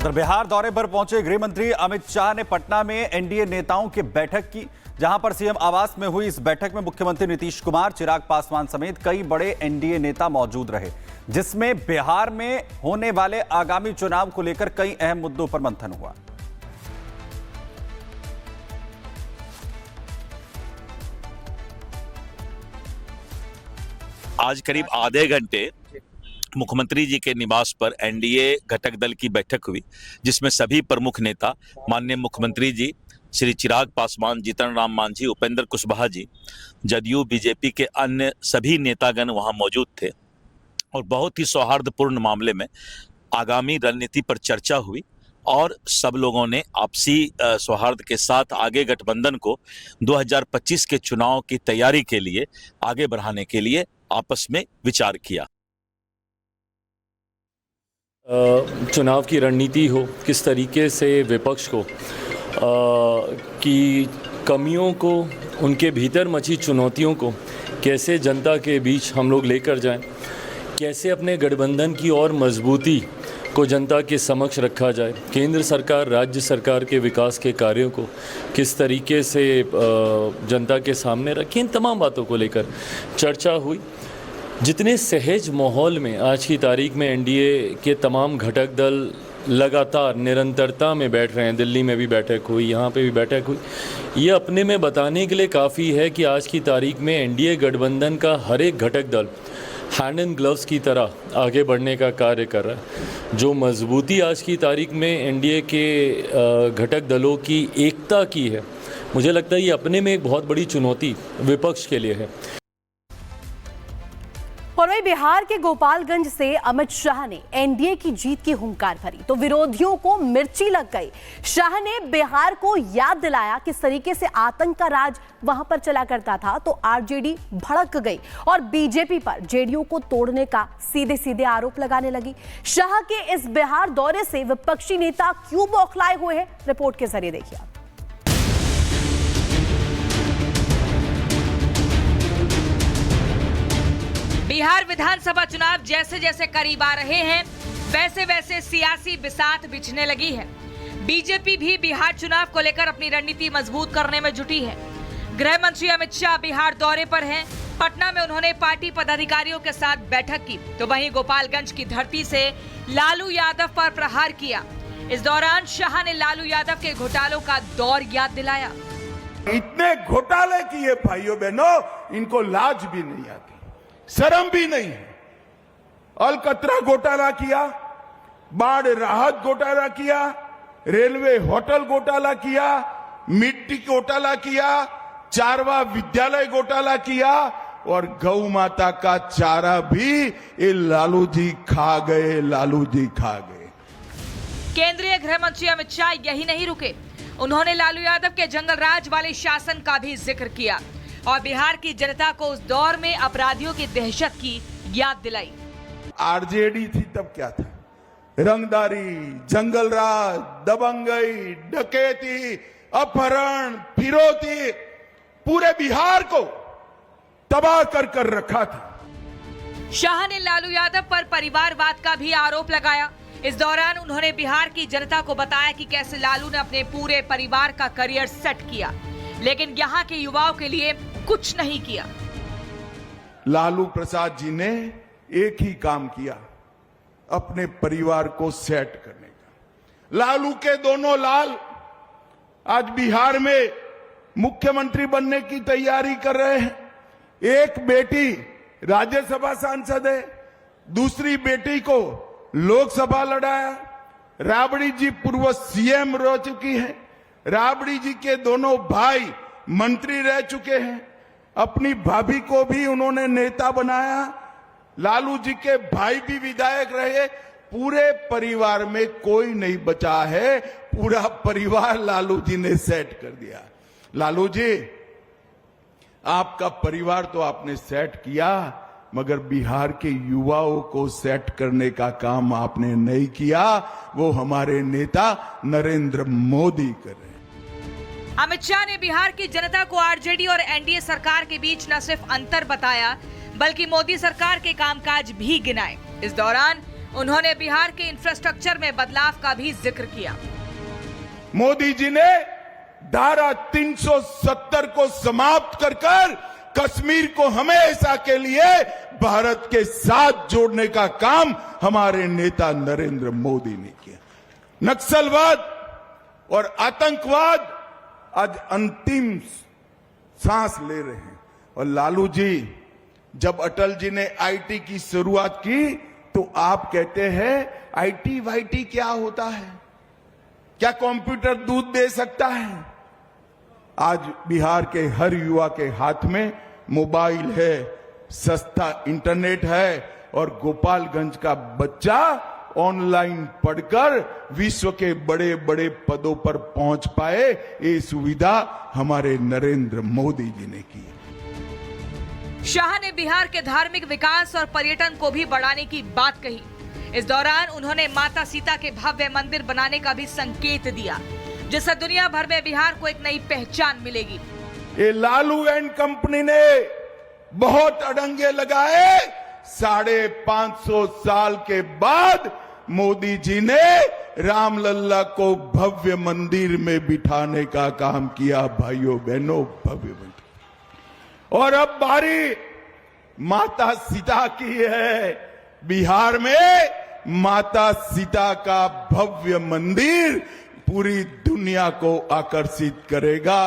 उधर बिहार दौरे पर पहुंचे गृह मंत्री अमित शाह ने पटना में एनडीए नेताओं की बैठक की, जहां पर सीएम आवास में हुई इस बैठक में मुख्यमंत्री नीतीश कुमार, चिराग पासवान समेत कई बड़े एनडीए नेता मौजूद रहे, जिसमें बिहार में होने वाले आगामी चुनाव को लेकर कई अहम मुद्दों पर मंथन हुआ। आज करीब आधे घंटे मुख्यमंत्री जी के निवास पर एनडीए घटक दल की बैठक हुई, जिसमें सभी प्रमुख नेता माननीय मुख्यमंत्री जी श्री चिराग पासवान, जीतन राम मांझी, उपेंद्र कुशवाहा जी, जदयू बीजेपी के अन्य सभी नेतागण वहां मौजूद थे और बहुत ही सौहार्दपूर्ण मामले में आगामी रणनीति पर चर्चा हुई और सब लोगों ने आपसी सौहार्द के साथ आगे गठबंधन को 2025 के चुनाव की तैयारी के लिए आगे बढ़ाने के लिए आपस में विचार किया। चुनाव की रणनीति हो, किस तरीके से विपक्ष को की कमियों को, उनके भीतर मची चुनौतियों को कैसे जनता के बीच हम लोग लेकर जाएं, कैसे अपने गठबंधन की और मजबूती को जनता के समक्ष रखा जाए, केंद्र सरकार राज्य सरकार के विकास के कार्यों को किस तरीके से जनता के सामने रखें, इन तमाम बातों को लेकर चर्चा हुई। जितने सहज माहौल में आज की तारीख में एनडीए के तमाम घटक दल लगातार निरंतरता में बैठ रहे हैं, दिल्ली में भी बैठक हुई, यहाँ पे भी बैठक हुई, ये अपने में बताने के लिए काफ़ी है कि आज की तारीख में एनडीए गठबंधन का हर एक घटक दल हैंड एंड ग्लव्स की तरह आगे बढ़ने का कार्य कर रहा है। जो मजबूती आज की तारीख में एनडीए के घटक दलों की एकता की है, मुझे लगता है ये अपने में एक बहुत बड़ी चुनौती विपक्ष के लिए है। और वही बिहार के गोपालगंज से अमित शाह ने एनडीए की जीत की हुंकार भरी तो विरोधियों को मिर्ची लग गई। शाह ने बिहार को याद दिलाया किस तरीके से आतंक का राज वहां पर चला करता था, तो आरजेडी भड़क गई और बीजेपी पर जेडीयू को तोड़ने का सीधे सीधे आरोप लगाने लगी। शाह के इस बिहार दौरे से विपक्षी नेता क्यों बौखलाए हुए हैं, रिपोर्ट के जरिए देखिए। बिहार विधानसभा चुनाव जैसे जैसे करीब आ रहे हैं, वैसे वैसे सियासी बिसात बिछने लगी है। बीजेपी भी बिहार चुनाव को लेकर अपनी रणनीति मजबूत करने में जुटी है। गृह मंत्री अमित शाह बिहार दौरे पर हैं। पटना में उन्होंने पार्टी पदाधिकारियों के साथ बैठक की, तो वहीं गोपालगंज की धरती से लालू यादव पर प्रहार किया। इस दौरान शाह ने लालू यादव के घोटालों का दौर याद दिलाया। इतने घोटाले किए भाइयों बहनों, इनको लाज भी नहीं आती, शर्म भी नहीं है। अलकतरा घोटाला किया, बाढ़ राहत घोटाला किया, रेलवे होटल घोटाला किया, मिट्टी घोटाला किया, चारवा विद्यालय घोटाला किया और गौ माता का चारा भी ये लालू जी खा गए, लालू जी खा गए। केंद्रीय गृह मंत्री अमित शाह यही नहीं रुके, उन्होंने लालू यादव के जंगल राज वाले शासन का भी जिक्र किया और बिहार की जनता को उस दौर में अपराधियों की दहशत की याद दिलाई। आरजेडी थी तब क्या था? रंगदारी, जंगल राज, दबंगई, डकैती, अपहरण, फिरौती, पूरे बिहार को तबाह कर रखा था। शाह ने लालू यादव पर परिवारवाद का भी आरोप लगाया। इस दौरान उन्होंने बिहार की जनता को बताया कि कैसे लालू ने अपने पूरे परिवार का करियर सेट किया, लेकिन यहाँ के युवाओं के लिए कुछ नहीं किया। लालू प्रसाद जी ने एक ही काम किया, अपने परिवार को सेट करने का। लालू के दोनों लाल आज बिहार में मुख्यमंत्री बनने की तैयारी कर रहे हैं। एक बेटी राज्यसभा सांसद है, दूसरी बेटी को लोकसभा लड़ाया। राबड़ी जी पूर्व सीएम रह चुकी है, राबड़ी जी के दोनों भाई मंत्री रह चुके हैं, अपनी भाभी को भी उन्होंने नेता बनाया, लालू जी के भाई भी विधायक रहे। पूरे परिवार में कोई नहीं बचा है, पूरा परिवार लालू जी ने सेट कर दिया। लालू जी, आपका परिवार तो आपने सेट किया, मगर बिहार के युवाओं को सेट करने का काम आपने नहीं किया। वो हमारे नेता नरेंद्र मोदी कर रहे हैं। अमित शाह ने बिहार की जनता को आरजेडी और एनडीए सरकार के बीच न सिर्फ अंतर बताया, बल्कि मोदी सरकार के कामकाज भी गिनाए। इस दौरान उन्होंने बिहार के इंफ्रास्ट्रक्चर में बदलाव का भी जिक्र किया। मोदी जी ने धारा 370 को समाप्त कर कश्मीर को हमेशा के लिए भारत के साथ जोड़ने का काम हमारे नेता नरेंद्र मोदी ने किया। नक्सलवाद और आतंकवाद आज अंतिम सांस ले रहे हैं। और लालू जी, जब अटल जी ने आईटी की शुरुआत की तो आप कहते हैं आईटी वाईटी क्या होता है, क्या कंप्यूटर दूध दे सकता है? आज बिहार के हर युवा के हाथ में मोबाइल है, सस्ता इंटरनेट है और गोपालगंज का बच्चा ऑनलाइन पढ़कर विश्व के बड़े बड़े पदों पर पहुंच पाए। ये सुविधा हमारे नरेंद्र मोदी जी ने की। शाह ने बिहार के धार्मिक विकास और पर्यटन को भी बढ़ाने की बात कही। इस दौरान उन्होंने माता सीता के भव्य मंदिर बनाने का भी संकेत दिया, जिससे दुनिया भर में बिहार को एक नई पहचान मिलेगी। ये लालू एंड कंपनी ने बहुत अड़ंगे लगाए। 550 साल के बाद मोदी जी ने रामलल्ला को भव्य मंदिर में बिठाने का काम किया। भाइयों बहनों, भव्य मंदिर। और अब बारी माता सीता की है। बिहार में माता सीता का भव्य मंदिर पूरी दुनिया को आकर्षित करेगा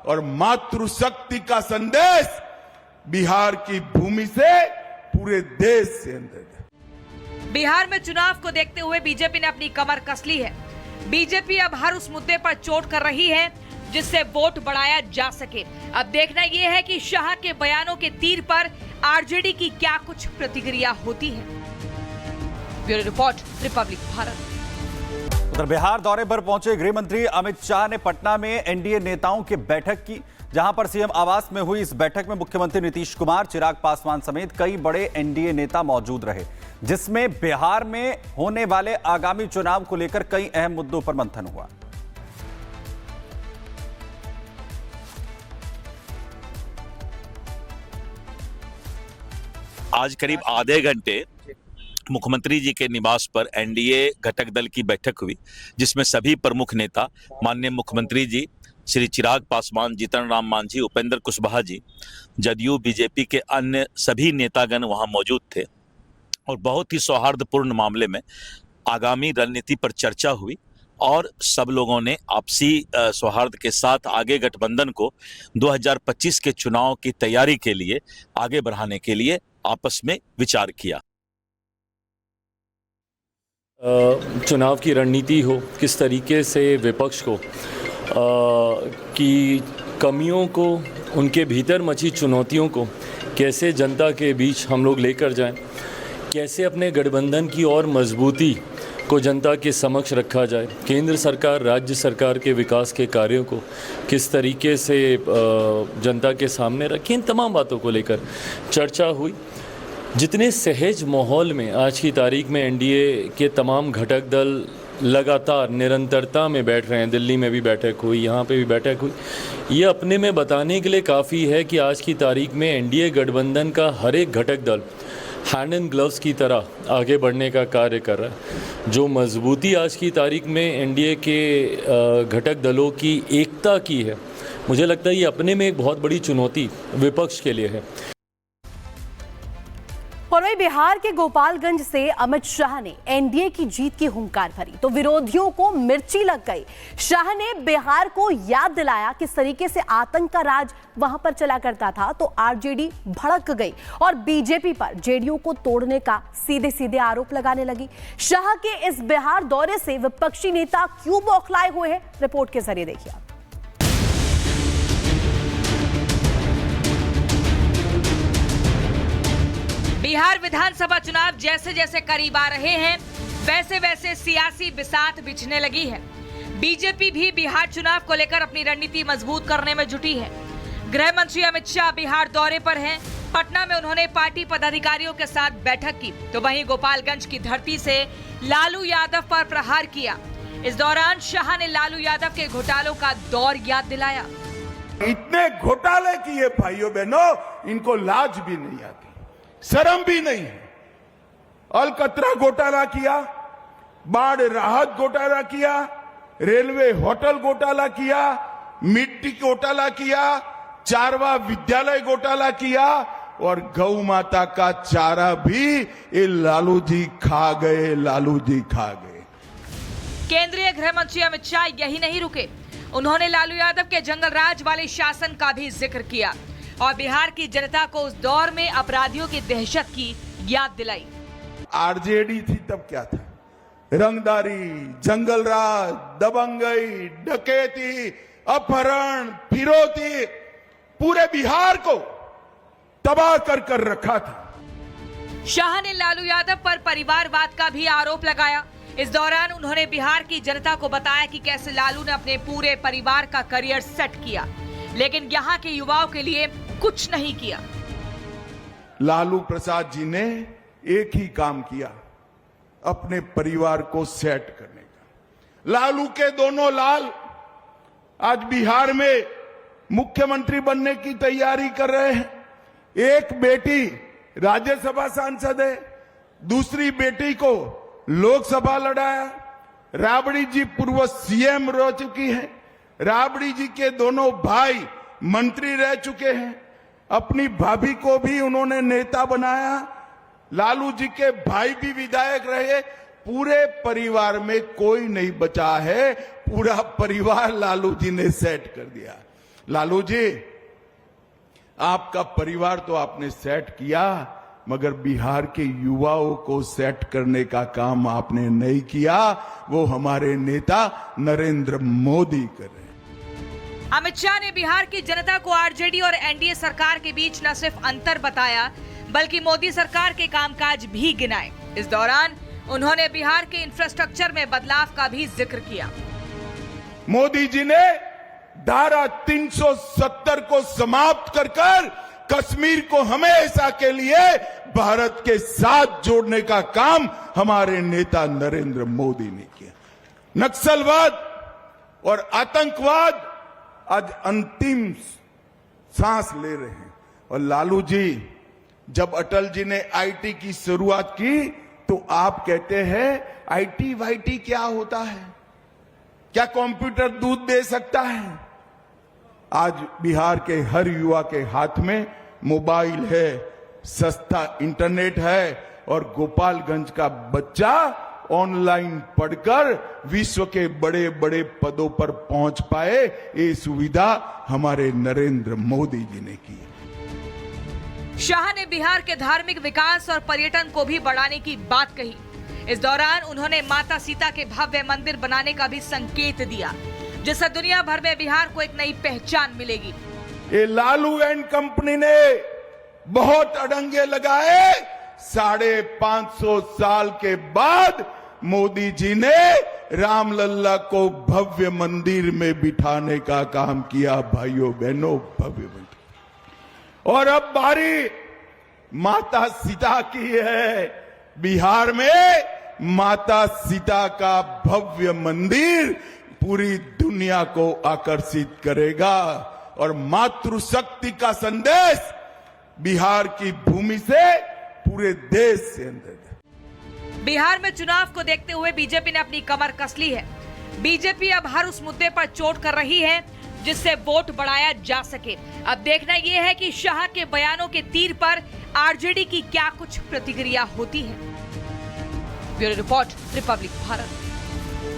और मातृशक्ति का संदेश बिहार की भूमि से पूरे देश से अंदर। बिहार में चुनाव को देखते हुए बीजेपी ने अपनी कमर कस ली है। बीजेपी अब हर उस मुद्दे पर चोट कर रही है जिससे वोट बढ़ाया जा सके। अब देखना यह है कि शाह के बयानों के तीर पर आरजेडी की क्या कुछ प्रतिक्रिया होती है। Bureau report, Republic Bharat. उधर बिहार दौरे पर पहुंचे गृह मंत्री अमित शाह ने पटना में एनडीए नेताओं की बैठक की, जहां पर सीएम आवास में हुई इस बैठक में मुख्यमंत्री नीतीश कुमार, चिराग पासवान समेत कई बड़े एनडीए नेता मौजूद रहे, जिसमें बिहार में होने वाले आगामी चुनाव को लेकर कई अहम मुद्दों पर मंथन हुआ। आज करीब आधे घंटे मुख्यमंत्री जी के निवास पर एनडीए घटक दल की बैठक हुई, जिसमें सभी प्रमुख नेता माननीय मुख्यमंत्री जी श्री चिराग पासवान, जीतन राम मांझी, उपेंद्र कुशवाहा जी, जदयू बीजेपी के अन्य सभी नेतागण वहां मौजूद थे और बहुत ही सौहार्दपूर्ण मामले में आगामी रणनीति पर चर्चा हुई और सब लोगों ने आपसी सौहार्द के साथ आगे गठबंधन को 2025 के चुनाव की तैयारी के लिए आगे बढ़ाने के लिए आपस में विचार किया। चुनाव की रणनीति हो, किस तरीके से विपक्ष को की कमियों को, उनके भीतर मची चुनौतियों को कैसे जनता के बीच हम लोग लेकर जाएं, कैसे अपने गठबंधन की और मजबूती को जनता के समक्ष रखा जाए, केंद्र सरकार राज्य सरकार के विकास के कार्यों को किस तरीके से जनता के सामने रखें, इन तमाम बातों को लेकर चर्चा हुई। जितने सहज माहौल में आज की तारीख में एनडीए के तमाम घटक दल लगातार निरंतरता में बैठ रहे हैं, दिल्ली में भी बैठक हुई, यहाँ पे भी बैठक हुई, ये अपने में बताने के लिए काफ़ी है कि आज की तारीख में एनडीए गठबंधन का हर एक घटक दल हैंड एंड ग्लव्स की तरह आगे बढ़ने का कार्य कर रहा है। जो मजबूती आज की तारीख में एनडीए के घटक दलों की एकता की है, मुझे लगता है ये अपने में एक बहुत बड़ी चुनौती विपक्ष के लिए है। और वही बिहार के गोपालगंज से अमित शाह ने एनडीए की जीत की हुंकार भरी तो विरोधियों को मिर्ची लग गई। शाह ने बिहार को याद दिलाया किस तरीके से आतंक का राज वहां पर चला करता था, तो आरजेडी भड़क गई और बीजेपी पर जेडीयू को तोड़ने का सीधे सीधे आरोप लगाने लगी। शाह के इस बिहार दौरे से विपक्षी नेता क्यों बौखलाए हुए हैं, रिपोर्ट के जरिए देखिए। बिहार विधानसभा चुनाव जैसे जैसे करीब आ रहे हैं, वैसे वैसे सियासी बिसात बिछने लगी है। बीजेपी भी बिहार चुनाव को लेकर अपनी रणनीति मजबूत करने में जुटी है। गृह मंत्री अमित शाह बिहार दौरे पर हैं। पटना में उन्होंने पार्टी पदाधिकारियों के साथ बैठक की, तो वहीं गोपालगंज की धरती से लालू यादव पर प्रहार किया। इस दौरान शाह ने लालू यादव के घोटालों का दौर याद दिलाया। इतने घोटाले किए भाइयों बहनों, इनको लाज भी नहीं आती, शर्म भी नहीं है। अलकतरा घोटाला किया, बाढ़ राहत घोटाला किया, रेलवे होटल घोटाला किया, मिट्टी घोटाला किया, चारवा विद्यालय घोटाला किया और गौ माता का चारा भी ये लालू जी खा गए, लालू जी खा गए। केंद्रीय गृह मंत्री अमित शाह यही नहीं रुके, उन्होंने लालू यादव के जंगल राज वाले शासन का भी जिक्र किया और बिहार की जनता को उस दौर में अपराधियों की दहशत की याद दिलाई। आरजेडी थी तब क्या था? रंगदारी, जंगल राज, दबंगई, डकैती, अपहरण, फिरौती, पूरे बिहार को तबाह कर रखा था। शाह ने लालू यादव पर परिवारवाद का भी आरोप लगाया। इस दौरान उन्होंने बिहार की जनता को बताया कि कैसे लालू ने अपने पूरे परिवार का करियर सेट किया, लेकिन यहाँ के युवाओं के लिए कुछ नहीं किया। लालू प्रसाद जी ने एक ही काम किया, अपने परिवार को सेट करने का। लालू के दोनों लाल आज बिहार में मुख्यमंत्री बनने की तैयारी कर रहे हैं। एक बेटी राज्यसभा सांसद है, दूसरी बेटी को लोकसभा लड़ाया। राबड़ी जी पूर्व सीएम रह चुकी हैं, राबड़ी जी के दोनों भाई मंत्री रह चुके हैं, अपनी भाभी को भी उन्होंने नेता बनाया, लालू जी के भाई भी विधायक रहे। पूरे परिवार में कोई नहीं बचा है, पूरा परिवार लालू जी ने सेट कर दिया। लालू जी, आपका परिवार तो आपने सेट किया, मगर बिहार के युवाओं को सेट करने का काम आपने नहीं किया। वो हमारे नेता नरेंद्र मोदी कर रहे हैं। अमित शाह ने बिहार की जनता को आरजेडी और एनडीए सरकार के बीच न सिर्फ अंतर बताया, बल्कि मोदी सरकार के कामकाज भी गिनाए। इस दौरान उन्होंने बिहार के इंफ्रास्ट्रक्चर में बदलाव का भी जिक्र किया। मोदी जी ने धारा 370 को समाप्त कर कश्मीर को हमेशा के लिए भारत के साथ जोड़ने का काम हमारे नेता नरेंद्र मोदी ने किया। नक्सलवाद और आतंकवाद आज अंतिम सांस ले रहे हैं। और लालू जी, जब अटल जी ने आईटी की शुरुआत की तो आप कहते हैं आईटी वाईटी क्या होता है, क्या कंप्यूटर दूध दे सकता है? आज बिहार के हर युवा के हाथ में मोबाइल है, सस्ता इंटरनेट है और गोपालगंज का बच्चा ऑनलाइन पढ़कर विश्व के बड़े बड़े पदों पर पहुंच पाए। ये सुविधा हमारे नरेंद्र मोदी जी ने की। शाह ने बिहार के धार्मिक विकास और पर्यटन को भी बढ़ाने की बात कही। इस दौरान उन्होंने माता सीता के भव्य मंदिर बनाने का भी संकेत दिया, जिससे दुनिया भर में बिहार को एक नई पहचान मिलेगी। ये लालू एंड कंपनी ने बहुत अड़ंगे लगाए। 550 साल के बाद मोदी जी ने रामलल्ला को भव्य मंदिर में बिठाने का काम किया। भाइयों बहनों, भव्य मंदिर। और अब बारी माता सीता की है। बिहार में माता सीता का भव्य मंदिर पूरी दुनिया को आकर्षित करेगा और मातृशक्ति का संदेश बिहार की भूमि से पूरे देश से अंदर। बिहार में चुनाव को देखते हुए बीजेपी ने अपनी कमर कस ली है। बीजेपी अब हर उस मुद्दे पर चोट कर रही है जिससे वोट बढ़ाया जा सके। अब देखना यह है कि शाह के बयानों के तीर पर आरजेडी की क्या कुछ प्रतिक्रिया होती है। Bureau report, Republic Bharat.